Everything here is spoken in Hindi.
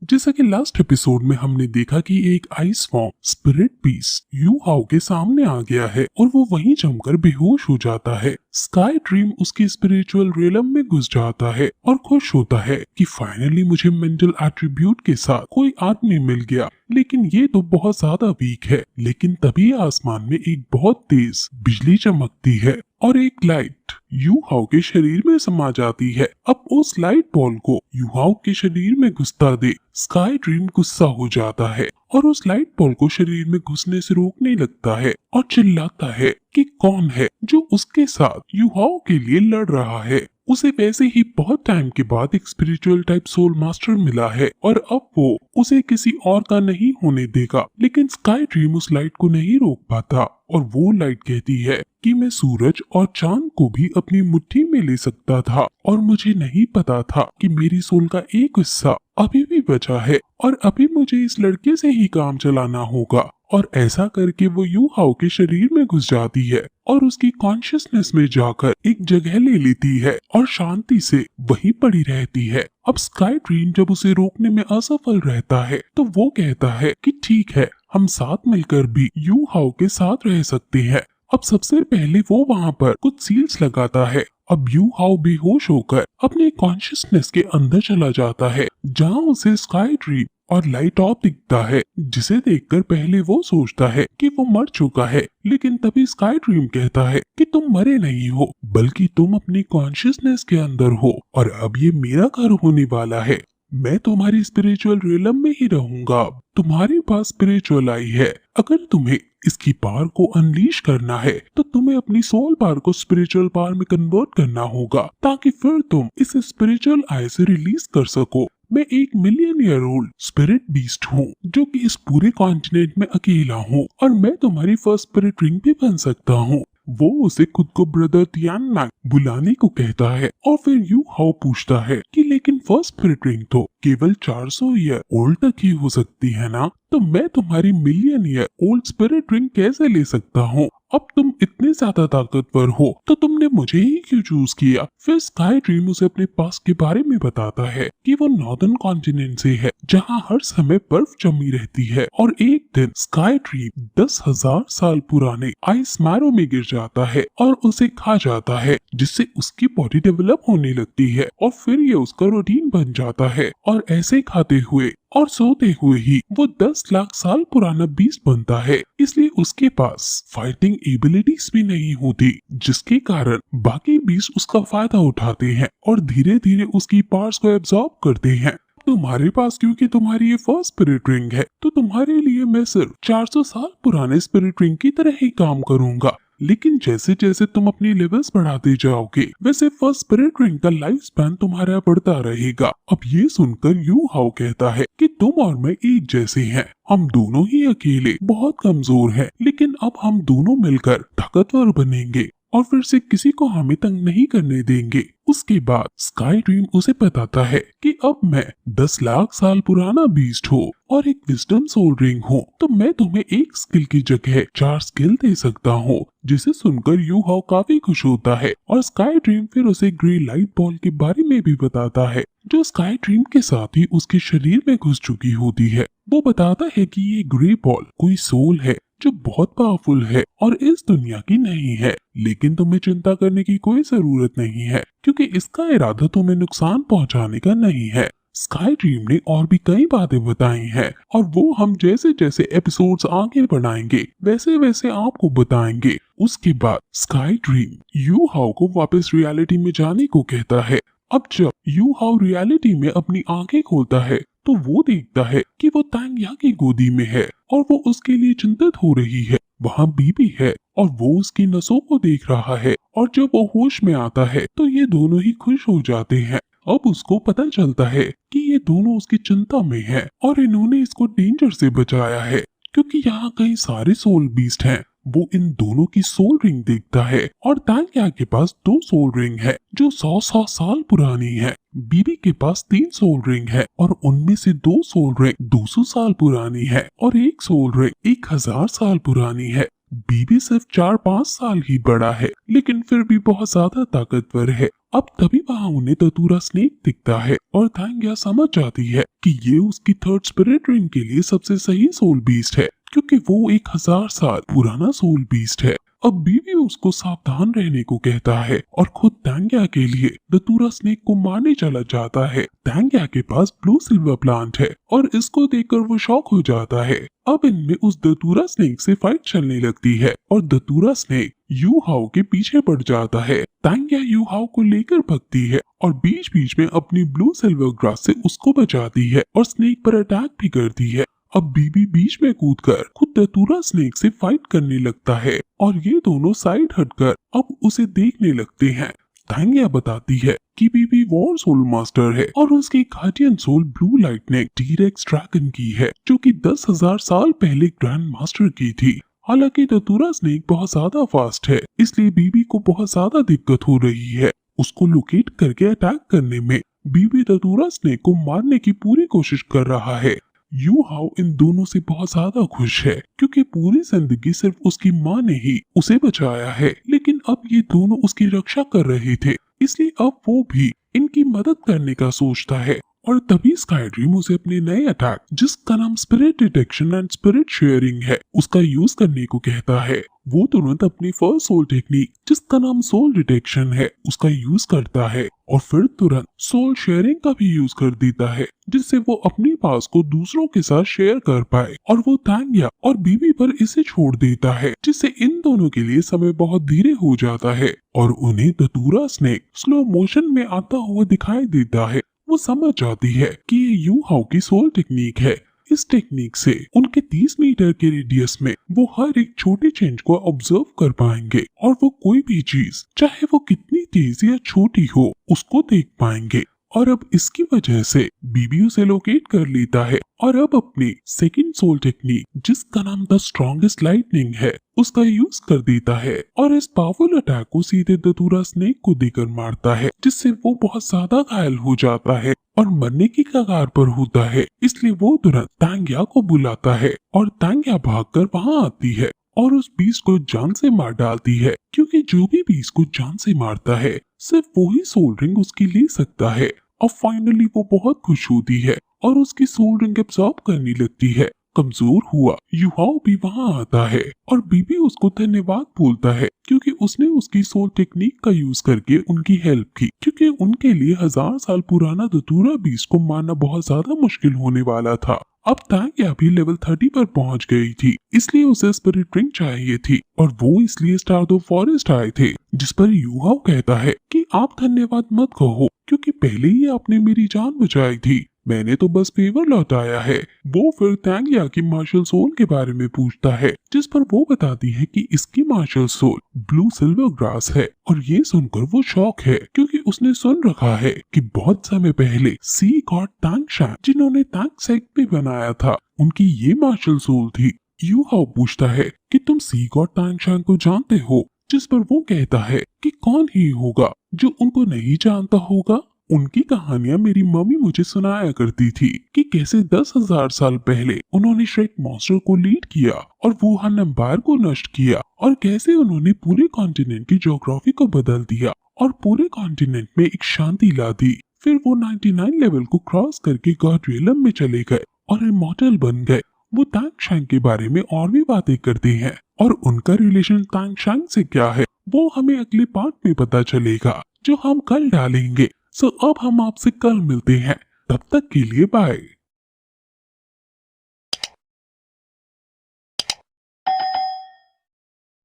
जैसा कि लास्ट एपिसोड में हमने देखा कि एक ice form spirit beast you how के सामने आ गया है और वो वहीं जमकर बेहोश हो जाता है। स्काई ड्रीम उसकी स्पिरिचुअल रियलम में घुस जाता है और खुश होता है कि फाइनली मुझे मेंटल एट्रीब्यूट के साथ कोई आदमी मिल गया, लेकिन ये तो बहुत ज्यादा वीक है। लेकिन तभी आसमान में एक बहुत तेज बिजली चमकती है और एक लाइट यू हाउ के शरीर में समा जाती है। अब उस लाइट बॉल को यू हाउ के शरीर में घुसता दे स्काई ड्रीम गुस्सा हो जाता है और उस लाइट बॉल को शरीर में घुसने से रोकने लगता है और चिल्लाता है कि कौन है जो उसके साथ यू हाउ के लिए लड़ रहा है। उसे वैसे ही बहुत टाइम के बाद एक स्पिरिचुअल टाइप सोल मास्टर मिला है और अब वो उसे किसी और का नहीं होने देगा। लेकिन स्काई ड्रीम उस लाइट को नहीं रोक पाता और वो लाइट कहती है कि मैं सूरज और चांद को भी अपनी मुट्ठी में ले सकता था और मुझे नहीं पता था कि मेरी सोल का एक हिस्सा अभी भी बचा है और अभी मुझे इस लड़के से ही काम चलाना होगा। और ऐसा करके वो यू हाउ के शरीर में घुस जाती है और उसकी कॉन्शियसनेस में जाकर एक जगह ले लेती है और शांति से वहीं पड़ी रहती है। अब स्काई ड्रीम जब उसे रोकने में असफल रहता है तो वो कहता है कि ठीक है, हम साथ मिलकर भी यू हाउ के साथ रह सकते हैं। अब सबसे पहले वो वहाँ पर कुछ सील्स लगाता है। अब यू हाउ बेहोश होकर अपने कॉन्शियसनेस के अंदर चला जाता है जहाँ उसे स्काई ड्रीम और लाइट ऑफ दिखता है, जिसे देखकर पहले वो सोचता है कि वो मर चुका है। लेकिन तभी स्काई ड्रीम कहता है कि तुम मरे नहीं हो, बल्कि तुम अपनी कॉन्शियसनेस के अंदर हो और अब ये मेरा घर होने वाला है। मैं तुम्हारी स्पिरिचुअल रियलम में ही रहूंगा। तुम्हारे पास स्पिरिचुअल आई है। अगर तुम्हें इसकी पावर को अनलीश करना है तो तुम्हें अपनी सोल पावर को स्पिरिचुअल पावर में कन्वर्ट करना होगा, ताकि फिर तुम इस स्पिरिचुअल आई से रिलीज कर सको। मैं 1 million year old spirit beast हूँ जो कि इस पूरे कॉन्टिनेंट में अकेला हूँ और मैं तुम्हारी फर्स्ट स्पिरिट रिंग भी बन सकता हूँ। वो उसे खुद को ब्रदर तियान बुलाने को कहता है और फिर यू हाउ पूछता है कि लेकिन फर्स्ट स्पिरिट रिंग तो केवल 400 ईयर ओल्ड तक ही हो सकती है ना, तो मैं तुम्हारी million year old spirit ring कैसे ले सकता हूँ? अब तुम इतने ज्यादा ताकतवर हो तो तुमने मुझे ही क्यों चूज किया? फिर स्काई ड्रीम उसे अपने पास के बारे में बताता है कि वो नॉर्दर्न कॉन्टिनेंट से है जहाँ हर समय बर्फ जमी रहती है और एक दिन स्काई ड्रीम 10,000 साल पुराने आइस मैरो में गिर जाता है और उसे खा जाता है, जिससे उसकी बॉडी डेवलप होने लगती है और फिर ये उसका रूटीन बन जाता है और ऐसे खाते हुए और सोते हुए ही वो 10 लाख साल पुराना बीस्ट बनता है। इसलिए उसके पास फाइटिंग एबिलिटीज भी नहीं होती, जिसके कारण बाकी बीस्ट उसका फायदा उठाते हैं और धीरे धीरे उसकी पावर्स को एब्जॉर्ब करते हैं। तुम्हारे पास क्योंकि तुम्हारी ये फर्स्ट स्पिरिट रिंग है तो तुम्हारे लिए मैं सिर्फ 400 साल पुराने स्पिरिट रिंग की तरह ही काम करूंगा। लेकिन जैसे जैसे तुम अपनी लेवल्स बढ़ाते जाओगे वैसे फर्स्ट स्पिरिट रिंग का लाइफ स्पैन तुम्हारा बढ़ता रहेगा। अब ये सुनकर यू हाउ कहता है कि तुम और मैं एक जैसे हैं, हम दोनों ही अकेले बहुत कमजोर हैं, लेकिन अब हम दोनों मिलकर ताकतवर बनेंगे और फिर से किसी को हमें तंग नहीं करने देंगे। उसके बाद स्काई ड्रीम उसे बताता है कि अब मैं 10 लाख साल पुराना बीस्ट हूँ और एक विजडम सोल रिंग हूँ, तो मैं तुम्हें एक स्किल की जगह 4 स्किल दे सकता हूँ। जिसे सुनकर यू हाउ काफी खुश होता है और स्काई ड्रीम फिर उसे ग्रे लाइट बॉल के बारे में भी बताता है जो स्काई ड्रीम के साथ ही उसके शरीर में घुस चुकी होती है। वो बताता है कि ये ग्रे बॉल कोई सोल है जो बहुत पावरफुल है और इस दुनिया की नहीं है, लेकिन तुम्हें चिंता करने की कोई जरूरत नहीं है क्योंकि इसका इरादा तुम्हें नुकसान पहुंचाने का नहीं है। स्काई ड्रीम ने और भी कई बातें बताई हैं और वो हम जैसे जैसे एपिसोड्स आगे बढ़ाएंगे वैसे वैसे आपको बताएंगे। उसके बाद स्काई ड्रीम यू हाउ को वापस रियलिटी में जाने को कहता है। अब जब यू हाउ रियलिटी में अपनी आंखें खोलता है तो वो देखता है कि वो तांग या की गोदी में है और वो उसके लिए चिंतित हो रही है। वहाँ बीबी है और वो उसकी नसों को देख रहा है और जब वो होश में आता है तो ये दोनों ही खुश हो जाते हैं। अब उसको पता चलता है कि ये दोनों उसकी चिंता में हैं और इन्होंने इसको डेंजर से बचाया है क्योंकि यहाँ कई सारे सोल बीस्ट हैं। वो इन दोनों की सोल रिंग देखता है और तांग्या के पास 2 सोल रिंग है जो 100 साल पुरानी है। बीबी के पास 3 सोल रिंग है और उनमें से 2 सोल रिंग 200 साल पुरानी है और एक सोल रिंग 1000 साल पुरानी है। बीबी सिर्फ 4-5 साल ही बड़ा है, लेकिन फिर भी बहुत ज्यादा ताकतवर है। अब तभी वहाँ उन्हें धतूरा स्नेक दिखता है और थांग्या समझ जाती है कि ये उसकी थर्ड स्पिरिट रिंग के लिए सबसे सही सोल बीस्ट है, क्योंकि वो 1000 साल पुराना सोल बीस्ट है। अब बीबी उसको सावधान रहने को कहता है और खुद थांग्या के लिए धतूरा स्नेक को मारने चला जाता है। थांग्या के पास ब्लू सिल्वर प्लांट है और इसको देखकर वो शॉक हो जाता है। अब इनमें उस धतूरा स्नेक से फाइट चलने लगती है और धतूरा स्नेक यू हाओ के पीछे पड़ जाता है। थांग्या यू हाओ को लेकर भगती है और बीच बीच में अपनी ब्लू सिल्वर ग्रास से उसको बचाती है और स्नेक पर अटैक भी करती है। अब बीबी बीच में कूदकर खुद धतूरा स्नेक से फाइट करने लगता है और ये दोनों साइड हटकर अब उसे देखने लगते हैं। थांग्या बताती है कि बीबी वॉर सोल मास्टर है और उसकी guardian soul blue lightning T rex dragon की है, जो कि 10,000 साल पहले ग्रैंड मास्टर की थी। हालांकि धतूरा स्नेक बहुत ज्यादा फास्ट है, इसलिए बीबी को बहुत ज्यादा दिक्कत हो रही है। उसको लोकेट करके अटैक करने में बीबी धतूरा स्नेक को मारने की पूरी कोशिश कर रहा है। यू हाओ इन दोनों से बहुत ज्यादा खुश है, क्योंकि पूरी जिंदगी सिर्फ उसकी माँ ने ही उसे बचाया है, लेकिन अब ये दोनों उसकी रक्षा कर रहे थे, इसलिए अब वो भी इनकी मदद करने का सोचता है। और तभी स्काई ड्रीम उसे अपने नए अटैक, जिसका नाम spirit detection and spirit sharing है, उसका यूज करने को कहता है। वो तुरंत अपनी फर्स्ट सोल टेक्निक, जिसका नाम सोल डिटेक्शन है, उसका यूज करता है और फिर तुरंत सोल शेयरिंग का भी यूज कर देता है, जिससे वो अपनी पास को दूसरों के साथ शेयर कर पाए। और वो थांग्या और बीबी पर इसे छोड़ देता है, जिससे इन दोनों के लिए समय बहुत धीरे हो जाता है और उन्हें धतूरा स्नेक स्लो मोशन में आता हुआ दिखाई देता है। वो समझ जाती है कि ये यू हाओ की सोल टेक्निक है। इस टेक्निक से उनके 30 मीटर के रेडियस में वो हर एक छोटी चेंज को ऑब्जर्व कर पाएंगे और वो कोई भी चीज, चाहे वो कितनी तेज या छोटी हो, उसको देख पाएंगे। और अब इसकी वजह से बीबी उसे लोकेट कर लेता है और अब अपनी सेकंड सोल टेक्निक, जिसका नाम द स्ट्रॉन्गेस्ट लाइटनिंग है, उसका यूज कर देता है और इस पावरफुल अटैक को सीधे धतूरा स्नेक को देकर मारता है, जिससे वो बहुत ज्यादा घायल हो जाता है और मरने की कगार पर होता है। इसलिए वो तुरंत थांग्या को बुलाता है और थांग्या भागकर वहाँ आती है और उस बीस्ट को जान से मार डालती है, क्योंकि जो भी बीस्ट को जान से मारता है सिर्फ वो ही सोल रिंग उसकी ले सकता है। अब फाइनली वो बहुत खुश होती है और उसकी सोल रिंग एब्सॉर्ब करने लगती है। कमजोर हुआ यू हाओ भी वहाँ आता है और बीबी उसको धन्यवाद बोलता है, क्योंकि उसने उसकी सोल टेक्निक का यूज करके उनकी हेल्प की, क्योंकि उनके लिए 1000 साल पुराना धतूरा बीस्ट को मारना बहुत ज्यादा मुश्किल होने वाला था। अब थांग्या भी लेवल 30 पर पहुंच गई थी, इसलिए उसे स्पिरिट रिंग चाहिए थी और वो इसलिए स्टारडो फॉरेस्ट आए थे, जिस पर यू हाओ कहता है कि आप धन्यवाद मत कहो, क्योंकि पहले ही आपने मेरी जान बचाई थी, मैंने तो बस फेवर लौटाया है। वो फिर थांग्या की मार्शल सोल के बारे में पूछता है, जिस पर वो बताती है कि इसकी martial soul blue silver grass है। और ये सुनकर वो शॉक है, क्योंकि उसने सुन रखा है कि बहुत समय पहले सी गॉड तांगशान, जिन्होंने तांगसेक भी बनाया था, उनकी ये मार्शल सोल थी। यू हाओ पूछता है कि तुम सी गॉड तांगशान को जानते हो, जिस पर वो कहता है कि कौन ही होगा जो उनको नहीं जानता होगा। उनकी कहानियां मेरी मम्मी मुझे सुनाया करती थी कि कैसे 10,000 साल पहले उन्होंने श्रेक मॉन्स्टर को लीड किया और वुहान एम्पायर को नष्ट किया, और कैसे उन्होंने पूरे कॉन्टिनेंट की ज्योग्राफी को बदल दिया और पूरे कॉन्टिनेंट में एक शांति ला दी। फिर वो 99 लेवल को क्रॉस करके गॉड रियलम में चले गए और इमॉर्टल बन गए। वो तांगशांग के बारे में और भी बातें करते हैं और उनका रिलेशन तांगशांग से क्या है वो हमें अगले पार्ट में पता चलेगा, जो हम कल डालेंगे। सो अब हम आपसे कल मिलते हैं, तब तक के लिए बाय।